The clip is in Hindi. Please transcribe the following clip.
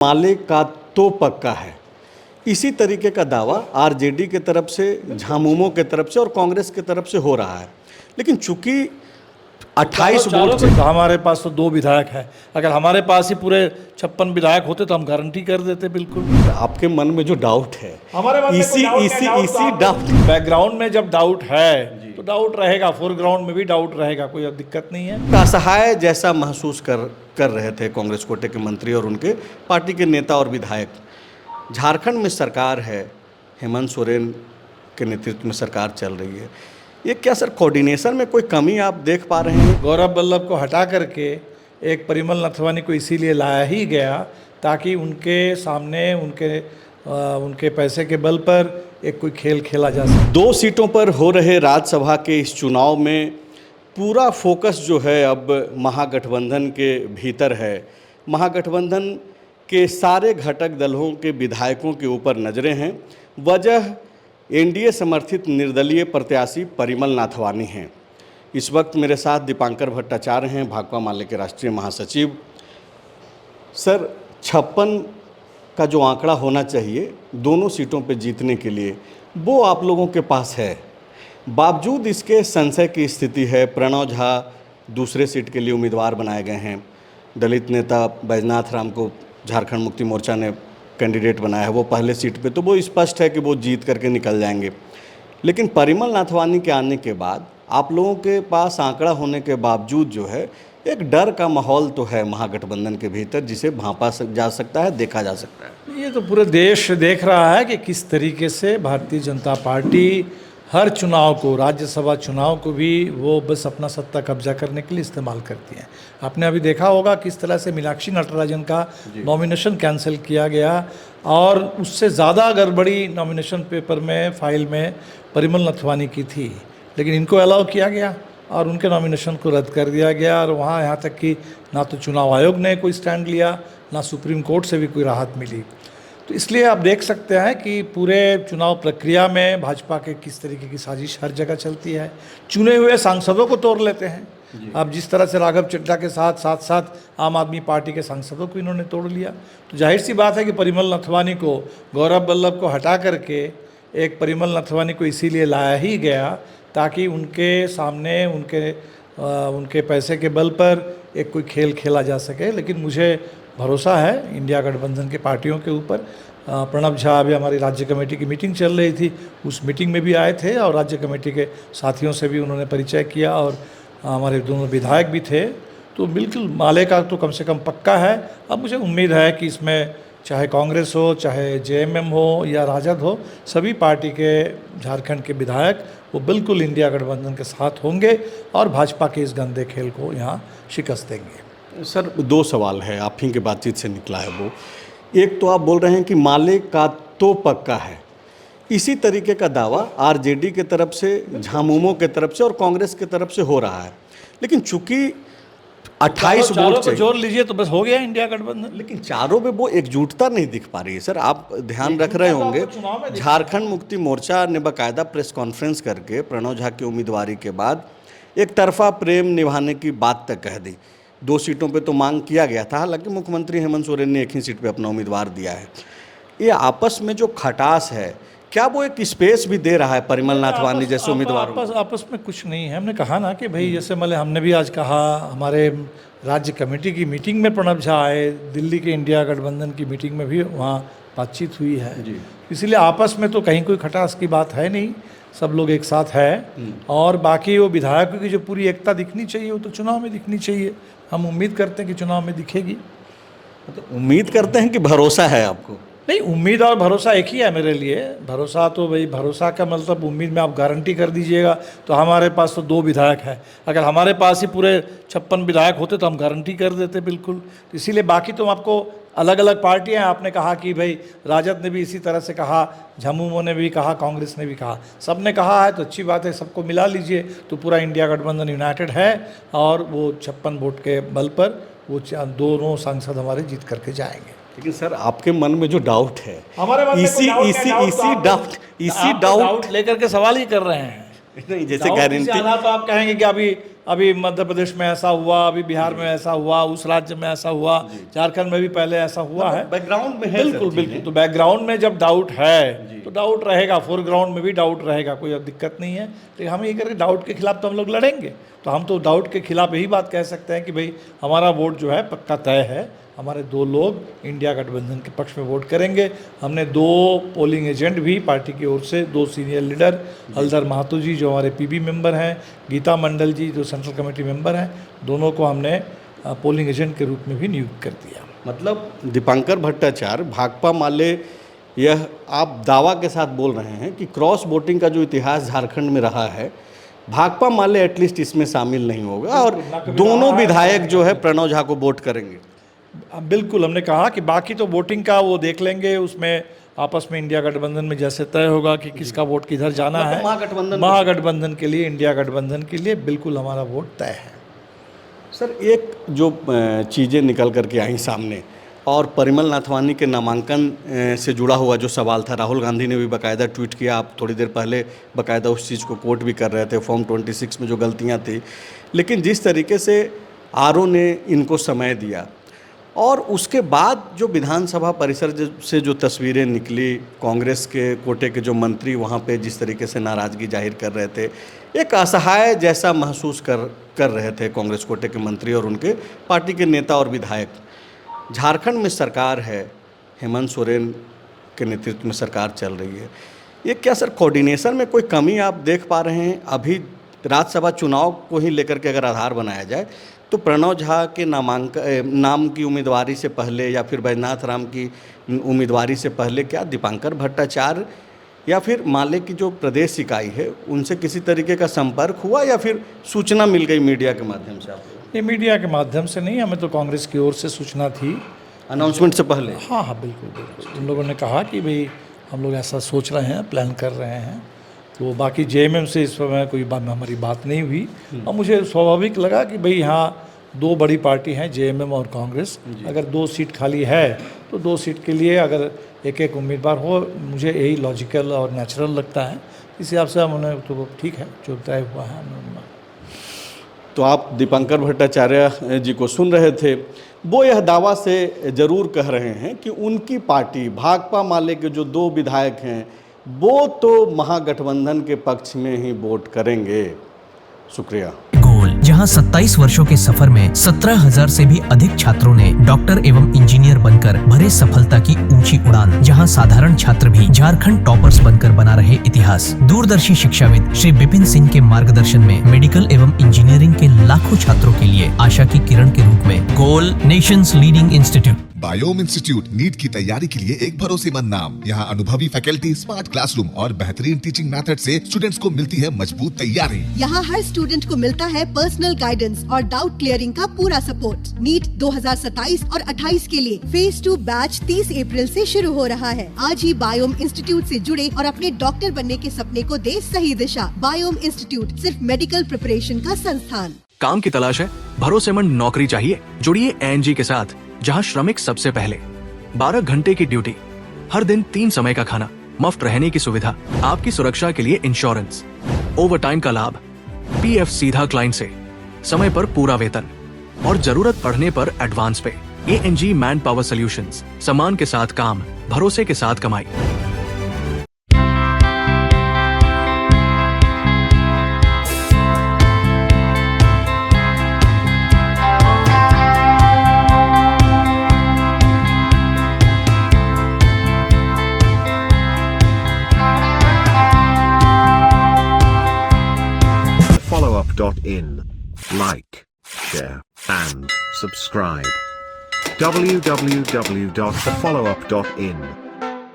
माले का तो पक्का है। इसी तरीके का दावा आरजेडी के तरफ से, झामुमो के तरफ से और कांग्रेस के तरफ से हो रहा है। लेकिन चूंकि 28 वोट से तो हमारे पास तो 2 विधायक है। अगर हमारे पास ही पूरे 56 विधायक होते तो हम गारंटी कर देते। बिल्कुल आपके मन में जो डाउट है, हमारे मन में इसी डाउट बैकग्राउंड में जब डाउट है तो डाउट रहेगा, फोरग्राउंड में भी डाउट रहेगा, कोई दिक्कत नहीं है। असहाय जैसा महसूस कर रहे थे कांग्रेस कोटे के मंत्री और उनके पार्टी के नेता और विधायक। झारखंड में सरकार है, हेमंत सोरेन के नेतृत्व में सरकार चल रही है। ये क्या सर कोऑर्डिनेशन में कोई कमी आप देख पा रहे हैं? गौरव वल्लभ को हटा करके एक परिमल नथवानी को इसीलिए लाया ही गया ताकि उनके सामने उनके पैसे के बल पर एक कोई खेल खेला जा सके। 2 सीटों पर हो रहे राज्यसभा के इस चुनाव में पूरा फोकस जो है अब महागठबंधन के भीतर है। महागठबंधन के सारे घटक दलों के विधायकों के ऊपर नज़रें हैं। वजह एनडीए समर्थित निर्दलीय प्रत्याशी परिमल नाथवानी हैं। इस वक्त मेरे साथ दीपांकर भट्टाचार्य हैं, भाकपा माले के राष्ट्रीय महासचिव। सर, 56 का जो आंकड़ा होना चाहिए दोनों सीटों पे जीतने के लिए, वो आप लोगों के पास है। बावजूद इसके संशय की स्थिति है। प्रणव झा दूसरे सीट के लिए उम्मीदवार बनाए गए हैं। दलित नेता बैजनाथ राम को झारखंड मुक्ति मोर्चा ने कैंडिडेट बनाया है, वो पहले सीट पे, तो वो स्पष्ट है कि वो जीत करके निकल जाएंगे। लेकिन परिमल नाथवानी के आने के बाद आप लोगों के पास आंकड़ा होने के बावजूद जो है एक डर का माहौल तो है महागठबंधन के भीतर, जिसे भांपा जा सकता है, देखा जा सकता है। ये तो पूरे देश देख रहा है कि किस तरीके से भारतीय जनता पार्टी हर चुनाव को, राज्यसभा चुनाव को भी वो बस अपना सत्ता कब्जा करने के लिए इस्तेमाल करती है। आपने अभी देखा होगा किस तरह से मीनाक्षी नटराजन का नॉमिनेशन कैंसिल किया गया और उससे ज़्यादा गड़बड़ी नॉमिनेशन पेपर में, फाइल में परिमल नथवानी की थी, लेकिन इनको अलाउ किया गया और उनके नॉमिनेशन को रद्द कर दिया गया। और वहाँ यहाँ तक कि ना तो चुनाव आयोग ने कोई स्टैंड लिया, ना सुप्रीम कोर्ट से भी कोई राहत मिली। तो इसलिए आप देख सकते हैं कि पूरे चुनाव प्रक्रिया में भाजपा के किस तरीके की साजिश हर जगह चलती है। चुने हुए सांसदों को तोड़ लेते हैं। अब जिस तरह से राघव चड्ढा के साथ आम आदमी पार्टी के सांसदों को इन्होंने तोड़ लिया, तो जाहिर सी बात है कि परिमल नथवानी को, गौरव वल्लभ को हटा करके एक परिमल नथवानी को इसीलिए लाया ही गया ताकि उनके सामने उनके पैसे के बल पर एक कोई खेल खेला जा सके। लेकिन मुझे भरोसा है इंडिया गठबंधन के पार्टियों के ऊपर। प्रणव झा अभी हमारी राज्य कमेटी की मीटिंग चल रही थी, उस मीटिंग में भी आए थे और राज्य कमेटी के साथियों से भी उन्होंने परिचय किया और हमारे दोनों विधायक भी थे। तो बिल्कुल माले का तो कम से कम पक्का है। अब मुझे उम्मीद है कि इसमें चाहे कांग्रेस हो, चाहे जेएमएम हो या राजद हो, सभी पार्टी के झारखंड के विधायक वो बिल्कुल इंडिया गठबंधन के साथ होंगे और भाजपा के इस गंदे खेल को यहाँ शिकस्त देंगे। सर, 2 सवाल है, आप ही की बातचीत से निकला है वो। एक तो आप बोल रहे हैं कि माले का तो पक्का है। इसी तरीके का दावा आरजेडी के तरफ से, झामुमो के तरफ से और कांग्रेस के तरफ से हो रहा है। लेकिन चूंकि 28 वोट से जोड़ लीजिए तो बस हो गया इंडिया गठबंधन। लेकिन चारों में वो एकजुटता नहीं दिख पा रही है। सर, आप ध्यान रख रहे होंगे, झारखंड मुक्ति मोर्चा ने बाकायदा प्रेस कॉन्फ्रेंस करके प्रणव झा की उम्मीदवारी के बाद एक तरफा प्रेम निभाने की बात तक कह दी। 2 सीटों पे तो मांग किया गया था, हालांकि मुख्यमंत्री हेमंत सोरेन ने एक ही सीट पे अपना उम्मीदवार दिया है। ये आपस में जो खटास है, क्या वो एक स्पेस भी दे रहा है परिमल नाथवानी जैसे उम्मीदवार? आपस में कुछ नहीं है। हमने कहा ना कि भाई, जैसे हमने भी आज कहा, हमारे राज्य कमेटी की मीटिंग में प्रणव झा आए, दिल्ली के इंडिया गठबंधन की मीटिंग में भी वहाँ बातचीत हुई है। इसलिए आपस में तो कहीं कोई खटास की बात है नहीं, सब लोग एक साथ है। और बाकी वो विधायकों की जो पूरी एकता दिखनी चाहिए वो तो चुनाव में दिखनी चाहिए। हम उम्मीद करते हैं कि चुनाव में दिखेगी। तो उम्मीद करते हैं कि भरोसा है आपको? नहीं, उम्मीद और भरोसा एक ही है मेरे लिए। भरोसा तो भाई, भरोसा का मतलब उम्मीद में आप गारंटी कर दीजिएगा तो हमारे पास तो 2 विधायक है। अगर हमारे पास ही पूरे 56 विधायक होते तो हम गारंटी कर देते बिल्कुल। इसीलिए बाकी तो आपको अलग अलग पार्टियां, आपने कहा कि भाई राजद ने भी इसी तरह से कहा, झामुमो ने भी कहा, कांग्रेस ने भी कहा, सब ने कहा है तो अच्छी बात है, सबको मिला लीजिए तो पूरा इंडिया गठबंधन यूनाइटेड है और वो 56 वोट के बल पर वो दोनों सांसद हमारे जीत करके जाएंगे। लेकिन सर, आपके मन में जो डाउट है, हमारे मन में इसी डाउट लेकर के सवाल ही कर रहे हैं। नहीं, जैसे गारंटी तो आप कहेंगे कि अभी अभी मध्य प्रदेश में ऐसा हुआ, अभी बिहार में ऐसा हुआ, उस राज्य में ऐसा हुआ, झारखंड में भी पहले ऐसा हुआ है। बैकग्राउंड में है बिल्कुल बिल्कुल। तो बैकग्राउंड में जब डाउट है तो डाउट रहेगा, फोरग्राउंड में भी डाउट रहेगा, कोई दिक्कत नहीं है। तो हम ये करके डाउट के खिलाफ तो हम लोग लड़ेंगे। तो हम तो डाउट के खिलाफ यही बात कह सकते हैं कि भाई हमारा वोट जो है पक्का तय है। हमारे 2 लोग इंडिया गठबंधन के पक्ष में वोट करेंगे। हमने 2 पोलिंग एजेंट भी पार्टी की ओर से, 2 सीनियर लीडर, हलधर महतो जी जो हमारे पीबी मेंबर हैं, गीता मंडल जी जो सेंट्रल कमेटी मेंबर हैं, दोनों को हमने पोलिंग एजेंट के रूप में भी नियुक्त कर दिया। मतलब दीपांकर भट्टाचार्य, भाकपा माले, यह आप दावा के साथ बोल रहे हैं कि क्रॉस वोटिंग का जो इतिहास झारखंड में रहा है, भाकपा माले एटलीस्ट इसमें शामिल नहीं होगा और दोनों विधायक जो है प्रणव झा को वोट करेंगे। बिल्कुल, हमने कहा कि बाकी तो वोटिंग का वो देख लेंगे, उसमें आपस में इंडिया गठबंधन में जैसे तय होगा कि किसका वोट किधर जाना है। महागठबंधन के लिए, इंडिया गठबंधन के लिए बिल्कुल हमारा वोट तय है। सर, एक जो चीज़ें निकल करके आई सामने और परिमल नाथवानी के नामांकन से जुड़ा हुआ जो सवाल था, राहुल गांधी ने भी बाकायदा ट्वीट किया, आप थोड़ी देर पहले बाकायदा उस चीज़ को कोट भी कर रहे थे, फॉर्म 26 में जो गलतियां थी। लेकिन जिस तरीके से आरओ ने इनको समय दिया और उसके बाद जो विधानसभा परिसर से जो तस्वीरें निकली, कांग्रेस के कोटे के जो मंत्री वहाँ पे जिस तरीके से नाराज़गी जाहिर कर रहे थे, एक असहाय जैसा महसूस कर रहे थे कांग्रेस कोटे के मंत्री और उनके पार्टी के नेता और विधायक। झारखंड में सरकार है, हेमंत सोरेन के नेतृत्व में सरकार चल रही है, ये क्या सर कोऑर्डिनेशन में कोई कमी आप देख पा रहे हैं? अभी राज्यसभा चुनाव को ही लेकर के अगर आधार बनाया जाए तो प्रणव झा के नाम की उम्मीदवारी से पहले या फिर बैजनाथ राम की उम्मीदवारी से पहले क्या दीपांकर भट्टाचार्य या फिर माले की जो प्रदेश इकाई है उनसे किसी तरीके का संपर्क हुआ या फिर सूचना मिल गई मीडिया के माध्यम से आपको? ये मीडिया के माध्यम से नहीं, हमें तो कांग्रेस की ओर से सूचना थी अनाउंसमेंट से पहले। हाँ, बिल्कुल। उन लोगों ने कहा कि भाई हम लोग ऐसा सोच रहे हैं, प्लान कर रहे हैं। तो बाकी जेएमएम से इस समय कोई हमारी बात नहीं हुई और मुझे स्वाभाविक लगा कि भाई यहाँ 2 बड़ी पार्टी हैं, जेएमएम और कांग्रेस। अगर 2 सीट खाली है तो 2 सीट के लिए अगर एक उम्मीदवार हो, मुझे यही लॉजिकल और नेचुरल लगता है। इस हिसाब से हमने तो ठीक है, जो तय हुआ है। तो आप दीपांकर भट्टाचार्य जी को सुन रहे थे, वो यह दावा से ज़रूर कह रहे हैं कि उनकी पार्टी भाकपा माले के जो 2 विधायक हैं वो तो महागठबंधन के पक्ष में ही वोट करेंगे। शुक्रिया। जहां 27 वर्षों के सफर में 17,000 से भी अधिक छात्रों ने डॉक्टर एवं इंजीनियर बनकर भरे सफलता की ऊंची उड़ान, जहां साधारण छात्र भी झारखंड टॉपर्स बनकर बना रहे इतिहास। दूरदर्शी शिक्षाविद श्री विपिन सिंह के मार्गदर्शन में मेडिकल एवं इंजीनियरिंग के लाखों छात्रों के लिए आशा की किरण के रूप में goal nation's leading institute. Biome institute NEET की तैयारी के लिए एक भरोसेमंद नाम। यहाँ अनुभवी फैकल्टी, स्मार्ट क्लासरूम और बेहतरीन टीचिंग मेथड से स्टूडेंट्स को मिलती है मजबूत तैयारी। यहाँ हर स्टूडेंट को मिलता है पर्सनल गाइडेंस और डाउट क्लियरिंग का पूरा सपोर्ट। नीट 2027 और 28 के लिए फेज 2 बैच 30 अप्रैल से शुरू हो रहा है। आज ही बायोम इंस्टीट्यूट से जुड़े और अपने डॉक्टर बनने के सपने को दे सही दिशा। बायोम इंस्टीट्यूट सिर्फ मेडिकल प्रिपरेशन का संस्थान। काम की तलाश है, भरोसेमंद नौकरी चाहिए? जुड़िए एएनजी के साथ, जहां श्रमिक सबसे पहले। 12 घंटे की ड्यूटी, हर दिन 3 समय का खाना, मुफ्त रहने की सुविधा, आपकी सुरक्षा के लिए इंश्योरेंस, ओवर टाइम का लाभ, पीएफ सीधा क्लाइंट से, समय पर पूरा वेतन और जरूरत पड़ने पर एडवांस पे। एएनजी मैन पावर सॉल्यूशंस, सम्मान के साथ काम, भरोसे के साथ कमाई। followup.in. Like, share, and subscribe. www.thefollowup.in